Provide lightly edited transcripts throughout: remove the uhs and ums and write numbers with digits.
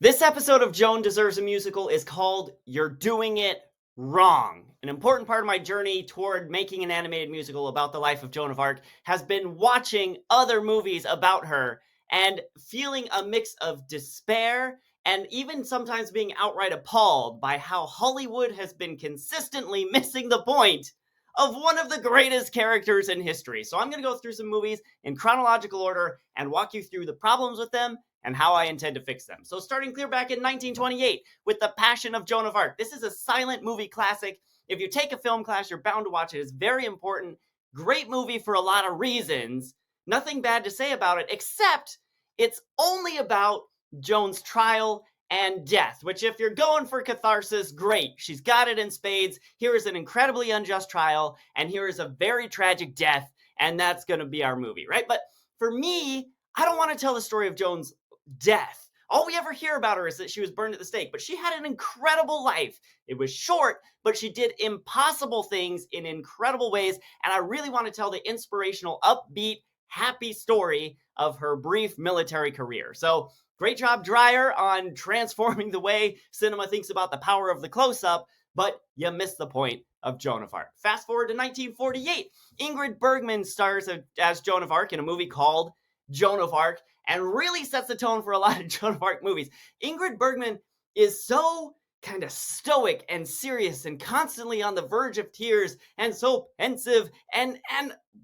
This episode of Joan Deserves a Musical is called You're Doing It Wrong. An important part of my journey toward making an animated musical about the life of Joan of Arc has been watching other movies about her and feeling a mix of despair and even sometimes being outright appalled by how Hollywood has been consistently missing the point of one of the greatest characters in history. So I'm going to go through some movies in chronological order and walk you through the problems with them and how I intend to fix them. So starting clear back in 1928 with The Passion of Joan of Arc. This is a silent movie classic. If you take a film class, you're bound to watch it. It's very important. Great movie for a lot of reasons. Nothing bad to say about it, except it's only about Joan's trial and death, which if you're going for catharsis, great. She's got it in spades. Here is an incredibly unjust trial, and here is a very tragic death, and that's going to be our movie, right? But for me, I don't want to tell the story of Joan's death. All we ever hear about her is that she was burned at the stake, but she had an incredible life. It was short, but she did impossible things in incredible ways, and I really want to tell the inspirational, upbeat, happy story of her brief military career. So great job, Dreyer, on transforming the way cinema thinks about the power of the close-up, but you missed the point of Joan of Arc. Fast forward to 1948. Ingrid Bergman stars as Joan of Arc in a movie called Joan of Arc and really sets the tone for a lot of Joan of Arc movies. Ingrid Bergman is so kind of stoic and serious and constantly on the verge of tears and so pensive and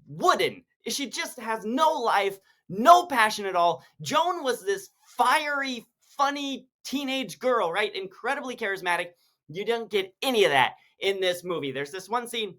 wooden. She just has no life, no passion at all. Joan was this fiery, funny teenage girl, right? Incredibly charismatic. You don't get any of that in this movie. There's this one scene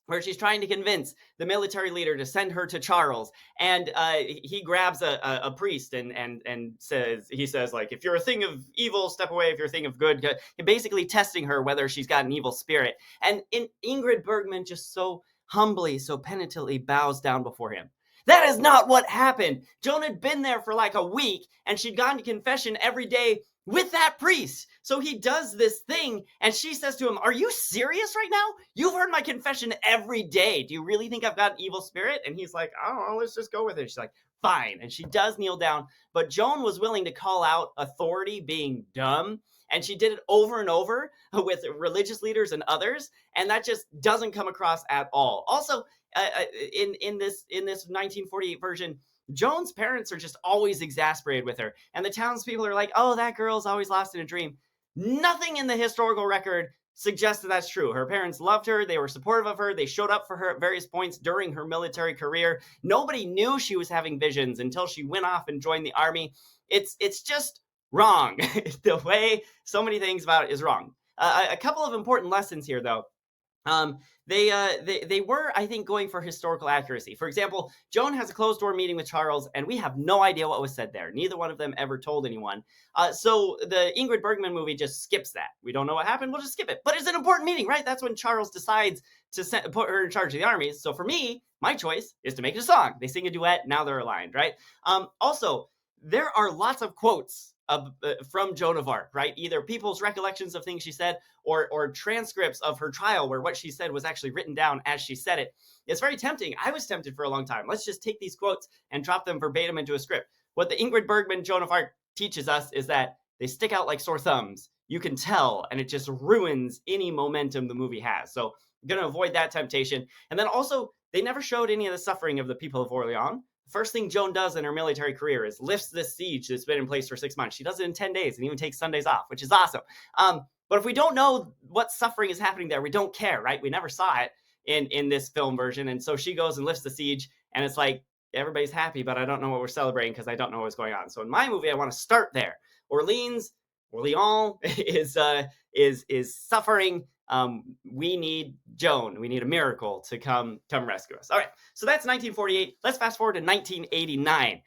where she's trying to convince the military leader to send her to Charles, and he grabs a priest and says, like, if you're a thing of evil, step away. If you're a thing of good, basically testing her whether she's got an evil spirit. And Ingrid Bergman just so humbly, so penitently bows down before him. That is not what happened. Joan had been there for like a week, and she'd gone to confession every day with that priest. So he does this thing, and she says to him, are you serious right now? You've heard my confession every day. Do you really think I've got an evil spirit? And he's like, I don't know, let's just go with it. She's like, fine. And she does kneel down, but Joan was willing to call out authority being dumb, and she did it over and over with religious leaders and others, and that just doesn't come across at all. Also, in this 1948 version, Joan's parents are just always exasperated with her, and the townspeople are like, oh, that girl's always lost in a dream. Nothing in the historical record suggests that that's true. Her parents loved her. They were supportive of her. They showed up for her at various points during her military career. Nobody knew she was having visions until she went off and joined the army. It's just wrong. The way so many things about it is wrong. A couple of important lessons here, though. They were, I think, going for historical accuracy. For example, Joan has a closed-door meeting with Charles, and we have no idea what was said there. Neither one of them ever told anyone. So the Ingrid Bergman movie just skips that. We don't know what happened. We'll just skip it. But it's an important meeting, right? That's when Charles decides to put her in charge of the armies. So for me, my choice is to make it a song. They sing a duet. Now they're aligned, right? Also, there are lots of quotes from Joan of Arc, right? Either people's recollections of things she said or transcripts of her trial where what she said was actually written down as she said it. It's very tempting. I was tempted for a long time. Let's just take these quotes and drop them verbatim into a script. What the Ingrid Bergman Joan of Arc teaches us is that they stick out like sore thumbs. You can tell, and it just ruins any momentum the movie has. So I'm going to avoid that temptation. And then also, they never showed any of the suffering of the people of Orleans. First thing Joan does in her military career is lifts this siege that's been in place for 6 months. She does it in 10 days and even takes Sundays off, which is awesome. But if we don't know what suffering is happening there, we don't care, right? We never saw it in this film version. And so she goes and lifts the siege, and it's like, everybody's happy, but I don't know what we're celebrating because I don't know what's going on. So in my movie, I want to start there. Orleans is suffering. We need Joan. We need a miracle to come rescue us. All right, so that's 1948. Let's fast forward to 1989.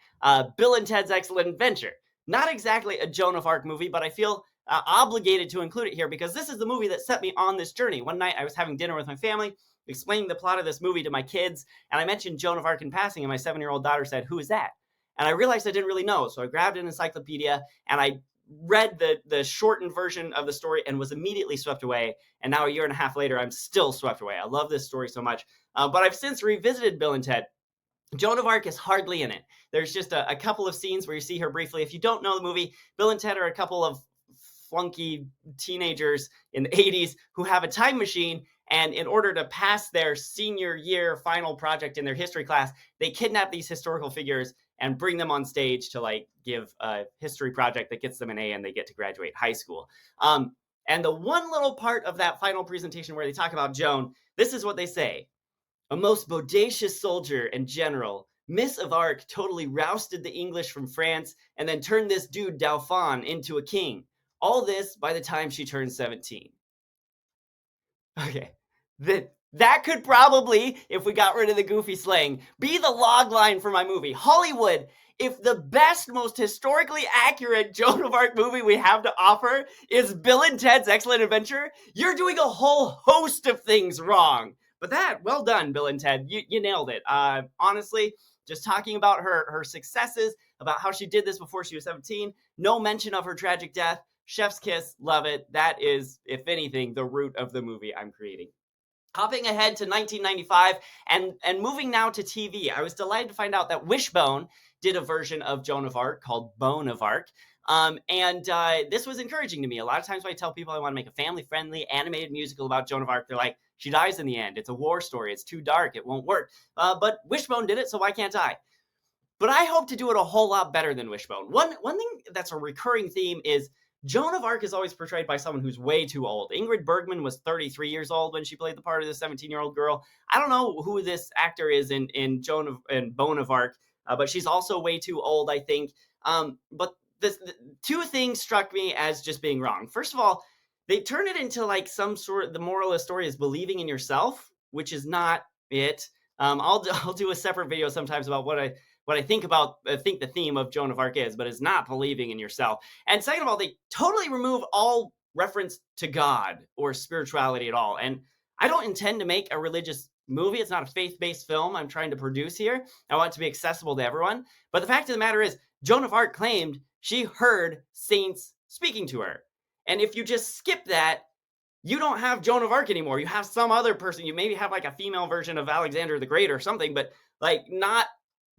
Bill and Ted's Excellent Adventure. Not exactly a Joan of Arc movie, but I feel obligated to include it here because this is the movie that set me on this journey. One night I was having dinner with my family, explaining the plot of this movie to my kids, and I mentioned Joan of Arc in passing, and my 7-year-old daughter said, who is that? And I realized I didn't really know, so I grabbed an encyclopedia, and I read the shortened version of the story and was immediately swept away. And now a year and a half later, I'm still swept away. I love this story so much. But I've since revisited Bill and Ted Joan of Arc is hardly in it. There's just a couple of scenes where you see her briefly. If you don't know the movie, Bill and Ted are a couple of flunky teenagers in the 80s who have a time machine. And in order to pass their senior year final project in their history class, they kidnap these historical figures and bring them on stage to like give a history project that gets them an A and they get to graduate high school. And the one little part of that final presentation where they talk about Joan, this is what they say. A most bodacious soldier and general, Miss of Arc totally rousted the English from France and then turned this dude Dauphin into a king. All this by the time she turned 17. Okay. That could probably, if we got rid of the goofy slang, be the log line for my movie. Hollywood, if the best, most historically accurate Joan of Arc movie we have to offer is Bill and Ted's Excellent Adventure, you're doing a whole host of things wrong. But well done, Bill and Ted. You nailed it. Honestly, just talking about her successes, about how she did this before she was 17, no mention of her tragic death. Chef's kiss, love it. That is, if anything, the root of the movie I'm creating. Hopping ahead to 1995 and moving now to TV, I was delighted to find out that Wishbone did a version of Joan of Arc called Bone of Arc. This was encouraging to me. A lot of times when I tell people I want to make a family-friendly animated musical about Joan of Arc, they're like, she dies in the end. It's a war story. It's too dark. It won't work. But Wishbone did it, so why can't I? But I hope to do it a whole lot better than Wishbone. One thing that's a recurring theme is Joan of Arc is always portrayed by someone who's way too old. Ingrid Bergman was 33 years old when she played the part of the 17-year-old girl. I don't know who this actor is in Bone of Arc, but she's also way too old, I think. But two things struck me as just being wrong. First of all, they turn it into like some sort of, the moral of the story is believing in yourself, which is not it. I'll do a separate video sometimes about what I think about, I think the theme of Joan of Arc is, but it's not believing in yourself. And second of all, they totally remove all reference to God or spirituality at all. And I don't intend to make a religious movie. It's not a faith-based film I'm trying to produce here. I want it to be accessible to everyone. But the fact of the matter is, Joan of Arc claimed she heard saints speaking to her. And if you just skip that, you don't have Joan of Arc anymore. You have some other person. You maybe have like a female version of Alexander the Great or something, but like not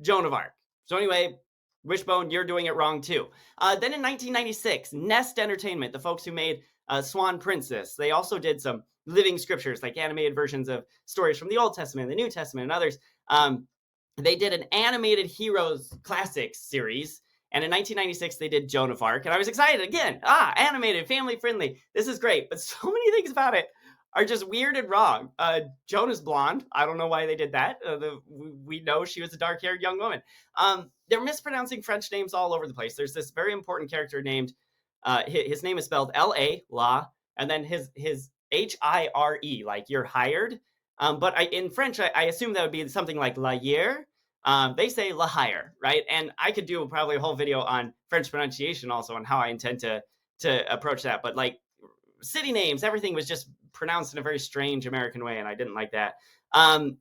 Joan of Arc. So anyway, Wishbone, you're doing it wrong too. Then in 1996, Nest Entertainment, the folks who made Swan Princess, they also did some living scriptures, like animated versions of stories from the Old Testament, the New Testament, and others. They did an animated Heroes Classics series. And in 1996, they did Joan of Arc. And I was excited again. Animated, family friendly. This is great. But so many things about it are just weird and wrong. Joan is blonde. I don't know why they did that. We know she was a dark-haired young woman. They're mispronouncing French names all over the place. There's this very important character named, his name is spelled L-A, La, and then his H-I-R-E, like you're hired. But in French, I assume that would be something like La Hire. They say La Hire, right? And I could do probably a whole video on French pronunciation also and how I intend to approach that. But like city names, everything was just pronounced in a very strange American way, and I didn't like that. And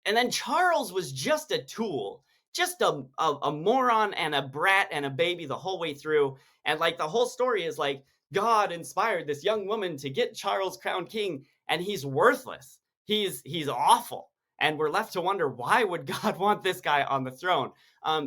then Charles was just a tool, just a moron and a brat and a baby the whole way through. And like the whole story is like God inspired this young woman to get Charles crowned king, and he's worthless. He's awful. And we're left to wonder, why would God want this guy on the throne?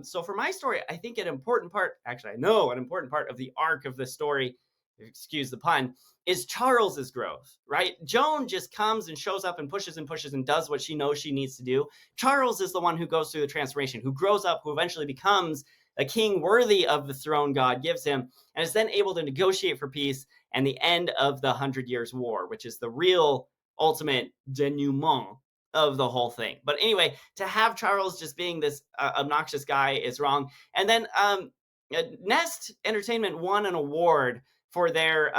So for my story, I think an important part, actually, I know an important part of the arc of the story, excuse the pun, is Charles's growth, right? Joan just comes and shows up and pushes and does what she knows she needs to do. Charles is the one who goes through the transformation, who grows up, who eventually becomes a king worthy of the throne God gives him, and is then able to negotiate for peace and the end of the 100 Years' War, which is the real ultimate denouement of the whole thing. But anyway, to have Charles just being this obnoxious guy is wrong. And then Nest Entertainment won an award for their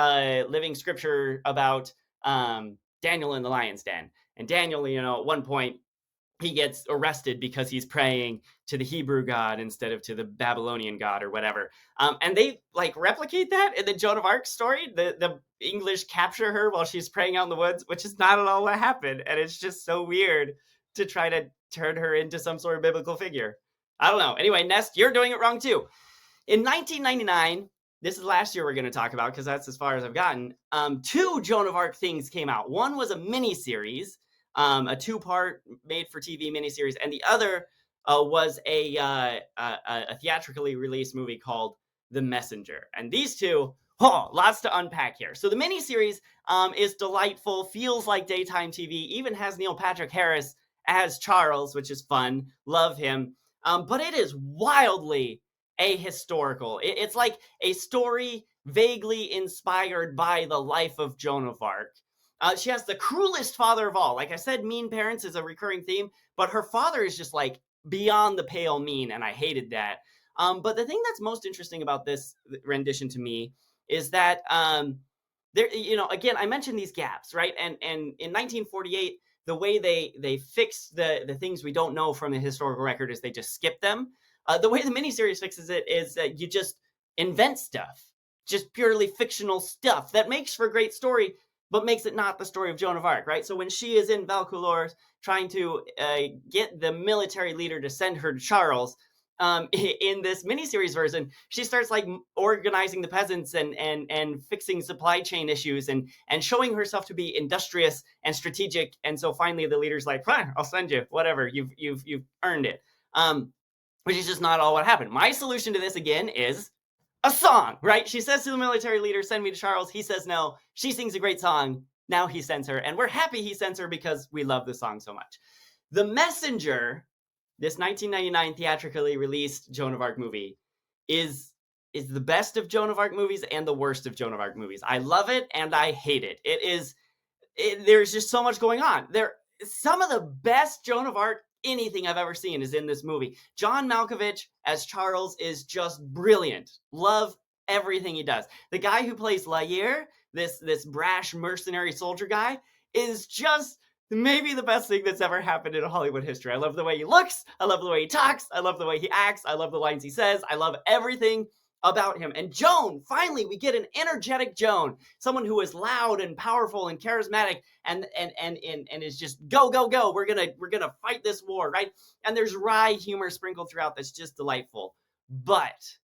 living scripture about Daniel in the lion's den. And Daniel, at one point, he gets arrested because he's praying to the Hebrew God instead of to the Babylonian God or whatever. And they like replicate that in the Joan of Arc story. The English capture her while she's praying out in the woods, which is not at all what happened. And it's just so weird to try to turn her into some sort of biblical figure. I don't know. Anyway, Nest, you're doing it wrong too. In 1999, this is last year we're going to talk about because that's as far as I've gotten, 2 Joan of Arc things came out. One was a mini-series, a 2-part made-for-TV miniseries, and the other was a theatrically released movie called The Messenger. And these two, lots to unpack here. So the miniseries is delightful, feels like daytime TV, even has Neil Patrick Harris as Charles, which is fun. Love him. But it is wildly ahistorical. It's like a story vaguely inspired by the life of Joan of Arc. She has the cruelest father of all. Like I said, mean parents is a recurring theme, but her father is just like beyond the pale mean, and I hated that. But the thing that's most interesting about this rendition to me is that there, again, I mentioned these gaps, right? And in 1948, the way they fix the things we don't know from the historical record is they just skip them. The way the miniseries fixes it is that you just invent stuff, just purely fictional stuff that makes for a great story, but makes it not the story of Joan of Arc, right? So when she is in Valcouleurs trying to get the military leader to send her to Charles, in this miniseries version, she starts like organizing the peasants and fixing supply chain issues and showing herself to be industrious and strategic. And so finally, the leader's like, "Fine, I'll send you. Whatever, you've earned it." Which is just not all what happened. My solution to this again is a song, right? She says to the military leader, "Send me to Charles." He says no. She sings a great song. Now he sends her, and we're happy he sends her because we love the song so much. The Messenger, this 1999 theatrically released Joan of Arc movie, is the best of Joan of Arc movies and the worst of Joan of Arc movies. I love it and I hate it. There's just so much going on. Some of the best Joan of Arc anything I've ever seen is in this movie. John Malkovich as Charles is just brilliant. Love everything he does. The guy who plays Lair, this brash mercenary soldier guy, is just maybe the best thing that's ever happened in Hollywood history. I love the way he looks. I love the way he talks. I love the way he acts. I love the lines he says. I love everything about him. And Joan, finally, we get an energetic Joan, someone who is loud and powerful and charismatic and is just go, go, go. We're gonna fight this war, right? And there's wry humor sprinkled throughout that's just delightful. But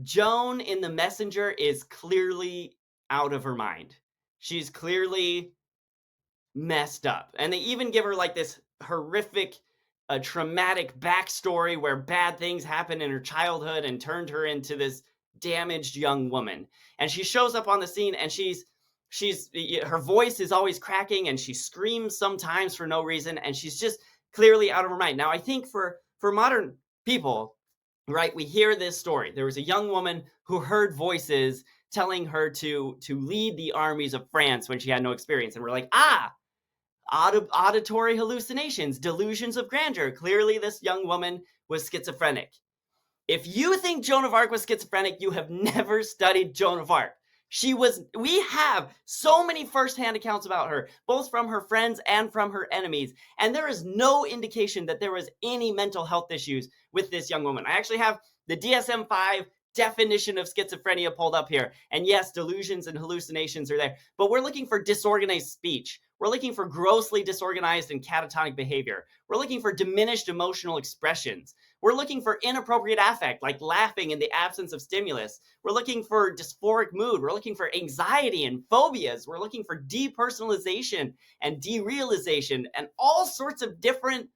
Joan in The Messenger is clearly out of her mind. She's clearly messed up. And they even give her like this horrific, traumatic backstory where bad things happened in her childhood and turned her into this damaged young woman. And she shows up on the scene and she's her voice is always cracking and she screams sometimes for no reason and she's just clearly out of her mind. Now I think for modern people, right, we hear this story. There was a young woman who heard voices telling her to lead the armies of France when she had no experience, and we're like, auditory hallucinations, delusions of grandeur. Clearly, this young woman was schizophrenic. If you think Joan of Arc was schizophrenic, you have never studied Joan of Arc. We have so many firsthand accounts about her, both from her friends and from her enemies, and there is no indication that there was any mental health issues with this young woman. I actually have the DSM-5 definition of schizophrenia pulled up here. And yes, delusions and hallucinations are there, but we're looking for disorganized speech. We're looking for grossly disorganized and catatonic behavior. We're looking for diminished emotional expressions. We're looking for inappropriate affect, like laughing in the absence of stimulus. We're looking for dysphoric mood. We're looking for anxiety and phobias. We're looking for depersonalization and derealization and all sorts of different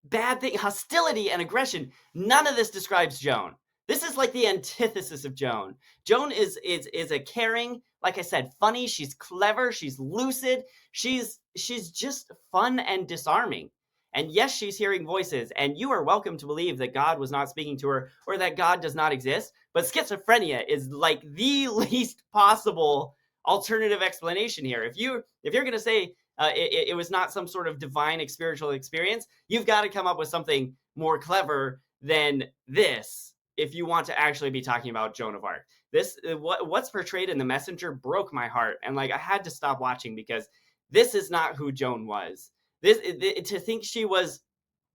bad things, hostility and aggression. None of this describes Joan. This is like the antithesis of Joan. Joan is a caring, like I said, funny. She's clever. She's lucid. She's just fun and disarming. And yes, she's hearing voices. And you are welcome to believe that God was not speaking to her or that God does not exist. But schizophrenia is like the least possible alternative explanation here. If you're going to say it was not some sort of divine spiritual experience, you've got to come up with something more clever than this if you want to actually be talking about Joan of Arc. This what's portrayed in The Messenger broke my heart, and like I had to stop watching because this is not who Joan was. To think she was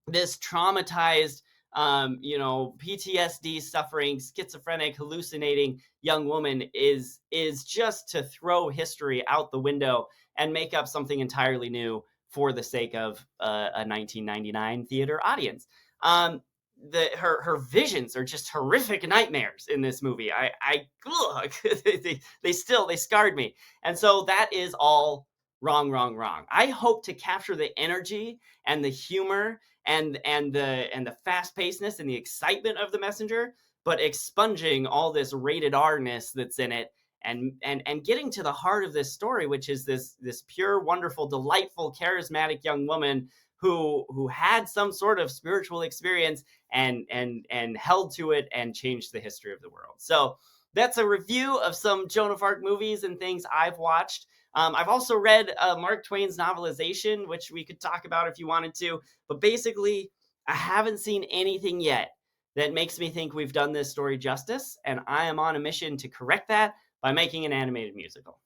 this traumatized, PTSD suffering, schizophrenic, hallucinating young woman is just to throw history out the window and make up something entirely new for the sake of a 1999 theater audience. Her visions are just horrific nightmares in this movie. They scarred me. And so that is all wrong. I hope to capture the energy and the humor and the fast pacedness and the excitement of The Messenger, but expunging all this rated R-ness that's in it, and getting to the heart of this story, which is this pure, wonderful, delightful, charismatic young woman who had some sort of spiritual experience and held to it and changed the history of the world. So that's a review of some Joan of Arc movies and things I've watched. I've also read Mark Twain's novelization, which we could talk about if you wanted to. But basically, I haven't seen anything yet that makes me think we've done this story justice. And I am on a mission to correct that by making an animated musical.